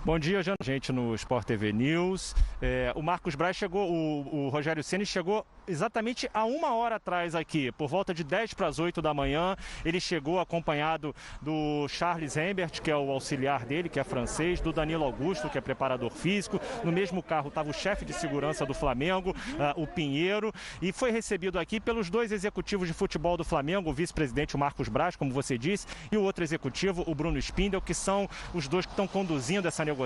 Bom dia, gente, no Sport TV News. O Marcos Braz chegou, o Rogério Ceni chegou exatamente há 1 hora atrás aqui, por volta de 7:50 da manhã. Ele chegou acompanhado do Charles Rembert, que é o auxiliar dele, que é francês, do Danilo Augusto, que é preparador físico. No mesmo carro estava o chefe de segurança do Flamengo, o Pinheiro, e foi recebido aqui pelos 2 executivos de futebol do Flamengo, o vice-presidente, o Marcos Braz, como você disse, e o outro executivo, o Bruno Spindel, que são os 2 que estão conduzindo essa negociação.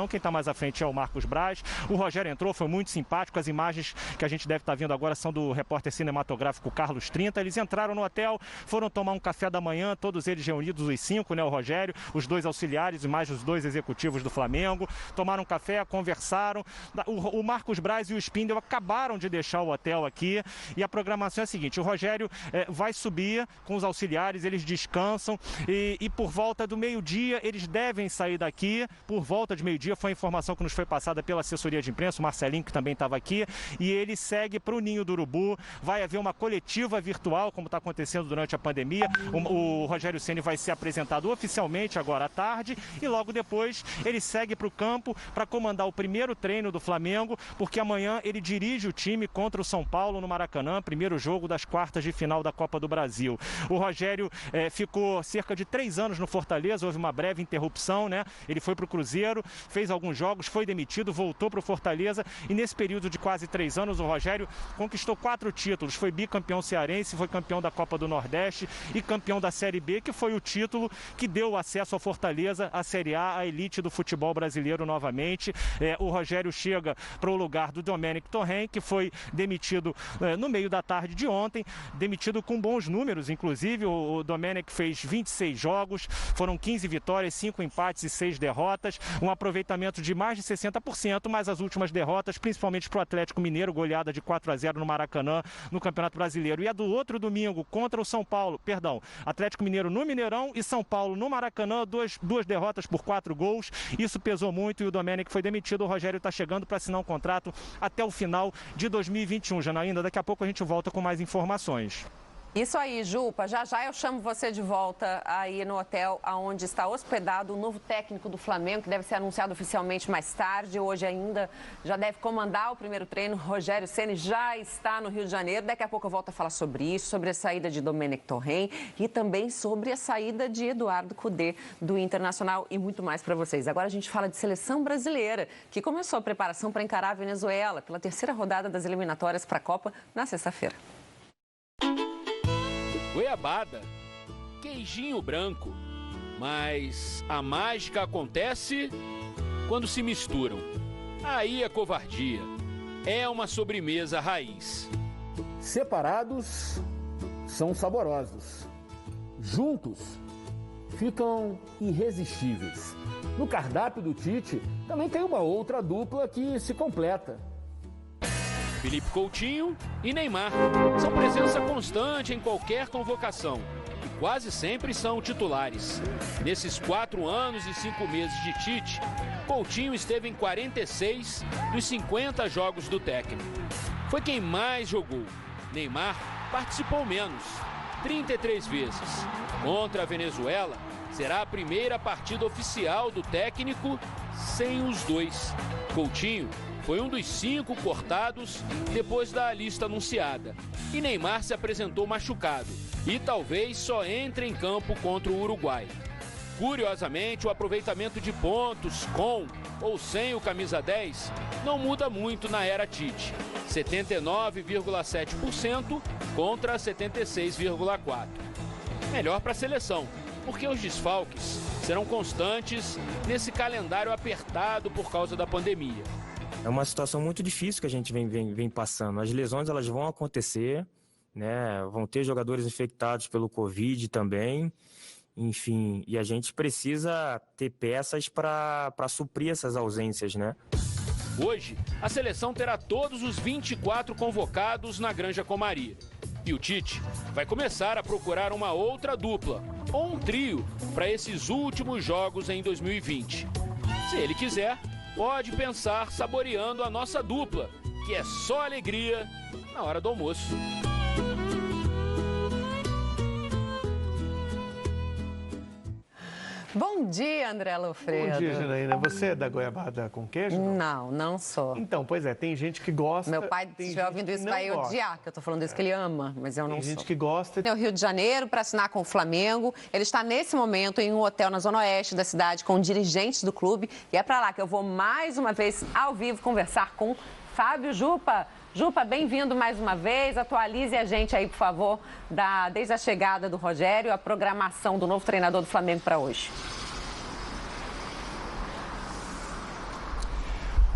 Quem está mais à frente é o Marcos Braz. O Rogério entrou, foi muito simpático. As imagens que a gente deve estar vendo agora são do repórter cinematográfico Carlos 30. Eles entraram no hotel, foram tomar um café da manhã, todos eles reunidos, os 5, né? O Rogério, os 2 auxiliares e mais os 2 executivos do Flamengo. Tomaram um café, conversaram. O Marcos Braz e o Spindel acabaram de deixar o hotel aqui e a programação é a seguinte: o Rogério vai subir com os auxiliares, eles descansam e por volta do meio-dia eles devem sair daqui. Por volta de meio-dia foi a informação que nos foi passada pela assessoria de imprensa, o Marcelinho, que também estava aqui, e ele segue para o Ninho do Urubu. Vai haver uma coletiva virtual, como está acontecendo durante a pandemia. O Rogério Ceni vai ser apresentado oficialmente agora à tarde e logo depois ele segue para o campo para comandar o primeiro treino do Flamengo, porque amanhã ele dirige o time contra o São Paulo no Maracanã, primeiro jogo das quartas de final da Copa do Brasil. O Rogério ficou cerca de 3 anos no Fortaleza, houve uma breve interrupção, né? Ele foi para o Cruzeiro, fez alguns jogos, foi demitido, voltou para o Fortaleza e nesse período de quase 3 anos o Rogério conquistou 4 títulos, foi bicampeão cearense, foi campeão da Copa do Nordeste e campeão da Série B, que foi o título que deu acesso ao Fortaleza à Série A, à elite do futebol brasileiro novamente. O Rogério chega para o lugar do Domènec Torrent, que foi demitido no meio da tarde de ontem, demitido com bons números, inclusive. O Domènec fez 26 jogos, foram 15 vitórias, 5 empates e 6 derrotas, um aproveitamento de mais de 60%, mas as últimas derrotas, principalmente para o Atlético Mineiro, goleada de 4-0 no Maracanã, no Campeonato Brasileiro. E a do outro domingo, contra o São Paulo, Atlético Mineiro no Mineirão e São Paulo no Maracanã, duas derrotas por 4 gols. Isso pesou muito e o Domènec foi demitido. O Rogério está chegando para assinar um contrato até o final de 2021. Janaína, daqui a pouco a gente volta com mais informações. Isso aí, Jupa. Já já eu chamo você de volta aí no hotel onde está hospedado o novo técnico do Flamengo, que deve ser anunciado oficialmente mais tarde. Hoje ainda já deve comandar o primeiro treino. Rogério Ceni já está no Rio de Janeiro. Daqui a pouco eu volto a falar sobre isso, sobre a saída de Domènec Torrent e também sobre a saída de Eduardo Cudê do Internacional e muito mais para vocês. Agora a gente fala de seleção brasileira, que começou a preparação para encarar a Venezuela pela 3ª rodada das eliminatórias para a Copa na sexta-feira. Goiabada, queijinho branco, mas a mágica acontece quando se misturam. Aí é covardia, é uma sobremesa raiz. Separados são saborosos, juntos ficam irresistíveis. No cardápio do Tite também tem uma outra dupla que se completa. Felipe Coutinho e Neymar são presença constante em qualquer convocação e quase sempre são titulares. Nesses 4 anos e 5 meses de Tite, Coutinho esteve em 46 dos 50 jogos do técnico. Foi quem mais jogou. Neymar participou menos, 33 vezes. Contra a Venezuela, será a primeira partida oficial do técnico sem os 2. Coutinho foi um dos 5 cortados depois da lista anunciada. E Neymar se apresentou machucado e talvez só entre em campo contra o Uruguai. Curiosamente, o aproveitamento de pontos com ou sem o camisa 10 não muda muito na era Tite. 79,7% contra 76,4%. Melhor para a seleção, porque os desfalques serão constantes nesse calendário apertado por causa da pandemia. É uma situação muito difícil que a gente vem passando. As lesões elas vão acontecer, né? Vão ter jogadores infectados pelo Covid também. Enfim, e a gente precisa ter peças para suprir essas ausências, né? Hoje, a seleção terá todos os 24 convocados na Granja Comari. E o Tite vai começar a procurar uma outra dupla, ou um trio, para esses últimos jogos em 2020. Se ele quiser, pode pensar saboreando a nossa dupla, que é só alegria na hora do almoço. Bom dia, André Lofredo. Bom dia, Janaína. Você é da goiabada com queijo? Não sou. Então, pois é, tem gente que gosta. Meu pai, se estiver ouvindo isso, vai odiar, que eu tô falando isso que ele ama, mas eu não sou. Tem gente que gosta. No Rio de Janeiro, para assinar com o Flamengo. Ele está, nesse momento, em um hotel na zona oeste da cidade, com dirigentes do clube. E é para lá que eu vou, mais uma vez, ao vivo, conversar com Fábio Jupa. Jupa, bem-vindo mais uma vez. Atualize a gente aí, por favor, desde a chegada do Rogério, a programação do novo treinador do Flamengo para hoje.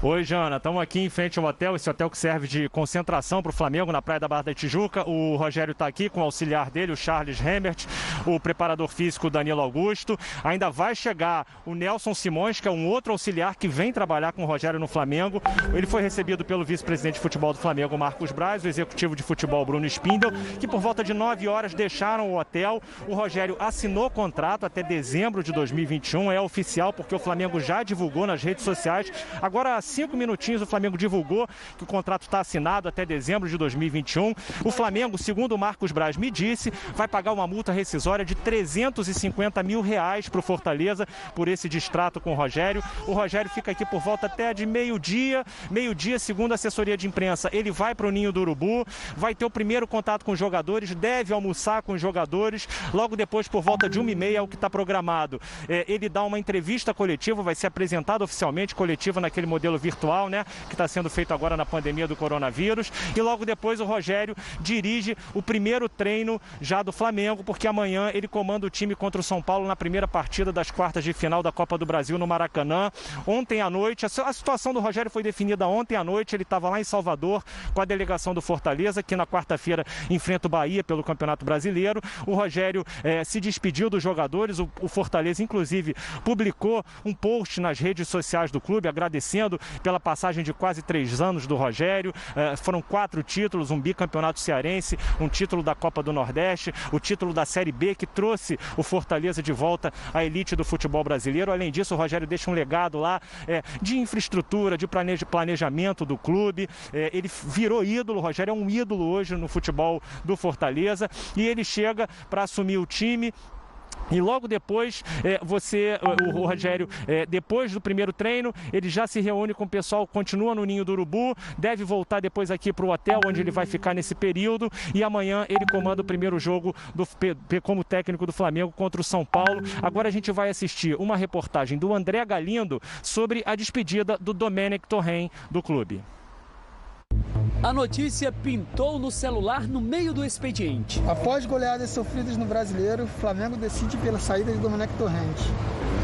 Oi, Jana, estamos aqui em frente ao hotel, esse hotel que serve de concentração para o Flamengo na Praia da Barra da Tijuca. O Rogério está aqui com o auxiliar dele, o Charles Remmert, o preparador físico Danilo Augusto. Ainda vai chegar o Nelson Simões, que é um outro auxiliar que vem trabalhar com o Rogério no Flamengo. Ele foi recebido pelo vice-presidente de futebol do Flamengo, Marcos Braz, o executivo de futebol, Bruno Spindel, que por volta de 9 horas deixaram o hotel. O Rogério assinou contrato até dezembro de 2021, é oficial porque o Flamengo já divulgou nas redes sociais. Agora, 5 minutinhos, o Flamengo divulgou que o contrato está assinado até dezembro de 2021. O Flamengo, segundo o Marcos Braz me disse, vai pagar uma multa rescisória de R$350 mil para o Fortaleza por esse distrato com o Rogério. O Rogério fica aqui por volta até de meio-dia, segundo a assessoria de imprensa, ele vai para o Ninho do Urubu, vai ter o primeiro contato com os jogadores, deve almoçar com os jogadores, logo depois, por volta de 1h30, é o que está programado. Ele dá uma entrevista coletiva, vai ser apresentado oficialmente, coletiva naquele modelo virtual, né, que está sendo feito agora na pandemia do coronavírus, e logo depois o Rogério dirige o primeiro treino já do Flamengo, porque amanhã ele comanda o time contra o São Paulo na primeira partida das quartas de final da Copa do Brasil no Maracanã. Ontem à noite, a situação do Rogério foi definida ontem à noite, ele estava lá em Salvador com a delegação do Fortaleza, que na quarta-feira enfrenta o Bahia pelo Campeonato Brasileiro. O Rogério se despediu dos jogadores, o Fortaleza inclusive publicou um post nas redes sociais do clube agradecendo pela passagem de quase 3 anos do Rogério. Foram 4 títulos, um bicampeonato cearense, um título da Copa do Nordeste, o título da Série B, que trouxe o Fortaleza de volta à elite do futebol brasileiro. Além disso, o Rogério deixa um legado lá de infraestrutura, de planejamento do clube. Ele virou ídolo, o Rogério é um ídolo hoje no futebol do Fortaleza, e ele chega para assumir o time. E logo depois, o Rogério, depois do primeiro treino, ele já se reúne com o pessoal, continua no Ninho do Urubu, deve voltar depois aqui para o hotel, onde ele vai ficar nesse período, e amanhã ele comanda o primeiro jogo como técnico do Flamengo contra o São Paulo. Agora a gente vai assistir uma reportagem do André Galindo sobre a despedida do Domenech Torrent do clube. A notícia pintou no celular no meio do expediente. Após goleadas sofridas no Brasileiro, o Flamengo decide pela saída de Domenech Torrent.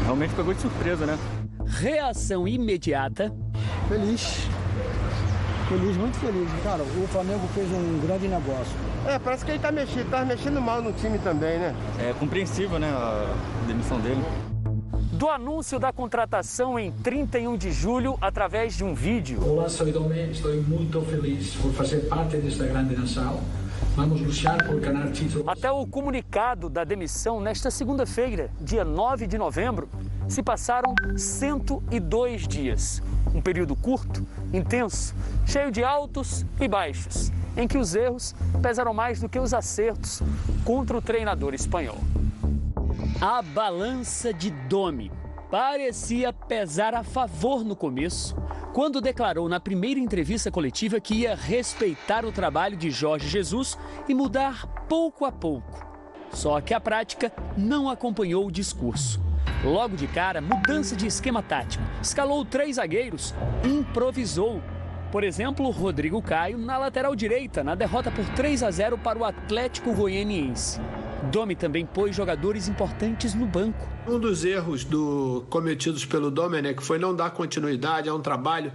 Realmente pegou de surpresa, né? Reação imediata. Feliz, muito feliz. Cara, o Flamengo fez um grande negócio. Parece que ele tá mexendo mal no time também, né? É compreensível, né, a demissão dele. Do anúncio da contratação em 31 de julho, através de um vídeo. Olá, sou Domenech, estou muito feliz por fazer parte desta grande nação. Vamos lutar por ganhar títulos. Até o comunicado da demissão nesta segunda-feira, dia 9 de novembro, se passaram 102 dias. Um período curto, intenso, cheio de altos e baixos, em que os erros pesaram mais do que os acertos contra o treinador espanhol. A balança de Domi parecia pesar a favor no começo, quando declarou na primeira entrevista coletiva que ia respeitar o trabalho de Jorge Jesus e mudar pouco a pouco. Só que a prática não acompanhou o discurso. Logo de cara, mudança de esquema tático. Escalou 3 zagueiros e improvisou. Por exemplo, Rodrigo Caio na lateral direita, na derrota por 3-0 para o Atlético Goianiense. Domi também pôs jogadores importantes no banco. Um dos erros cometidos pelo Domenech foi não dar continuidade a um trabalho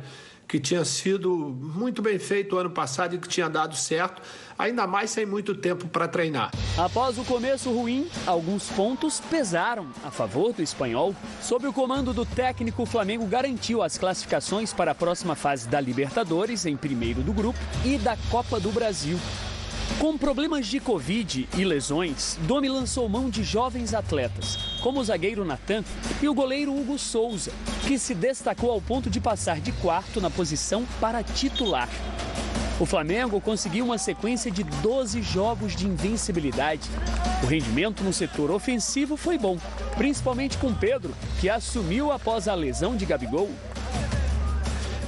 que tinha sido muito bem feito ano passado e que tinha dado certo, ainda mais sem muito tempo para treinar. Após o começo ruim, alguns pontos pesaram a favor do espanhol. Sob o comando do técnico, o Flamengo garantiu as classificações para a próxima fase da Libertadores, em primeiro do grupo, e da Copa do Brasil. Com problemas de Covid e lesões, Domi lançou mão de jovens atletas, como o zagueiro Natan e o goleiro Hugo Souza, que se destacou ao ponto de passar de quarto na posição para titular. O Flamengo conseguiu uma sequência de 12 jogos de invencibilidade O rendimento no setor ofensivo foi bom, principalmente com Pedro, que assumiu após a lesão de Gabigol.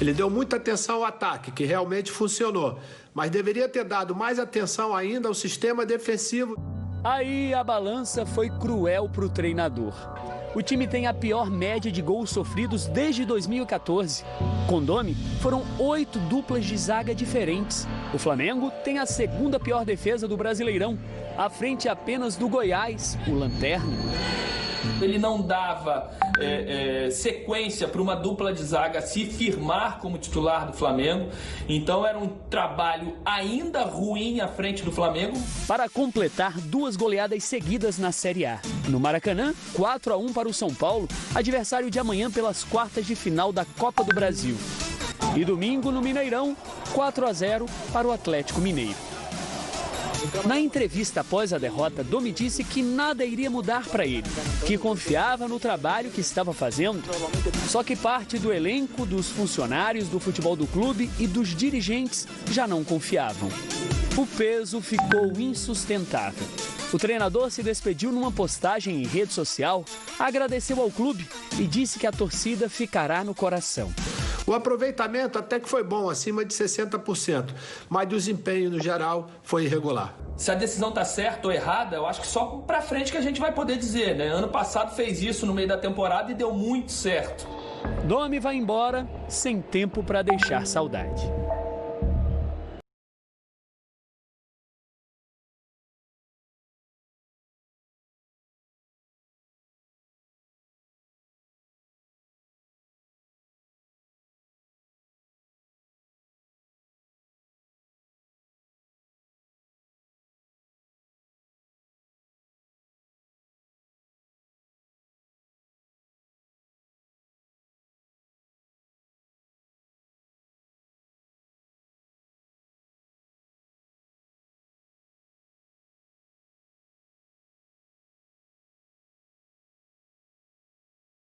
Ele deu muita atenção ao ataque, que realmente funcionou, mas deveria ter dado mais atenção ainda ao sistema defensivo. Aí a balança foi cruel para o treinador. O time tem a pior média de gols sofridos desde 2014. Com Domi, foram 8 duplas de zaga diferentes. O Flamengo tem a segunda pior defesa do Brasileirão, à frente apenas do Goiás, o lanterna. Ele não dava sequência para uma dupla de zaga se firmar como titular do Flamengo. Então era um trabalho ainda ruim à frente do Flamengo. Para completar 2 goleadas seguidas na Série A. No Maracanã, 4-1 para o São Paulo, adversário de amanhã pelas quartas de final da Copa do Brasil. E domingo, no Mineirão, 4-0 para o Atlético Mineiro. Na entrevista após a derrota, Domi disse que nada iria mudar para ele, que confiava no trabalho que estava fazendo. Só que parte do elenco, dos funcionários do futebol do clube e dos dirigentes já não confiavam. O peso ficou insustentável. O treinador se despediu numa postagem em rede social, agradeceu ao clube e disse que a torcida ficará no coração. O aproveitamento até que foi bom, acima de 60%, mas o desempenho no geral foi irregular. Se a decisão está certa ou errada, eu acho que só para frente que a gente vai poder dizer, né? Ano passado fez isso no meio da temporada e deu muito certo. Domi vai embora sem tempo para deixar saudade.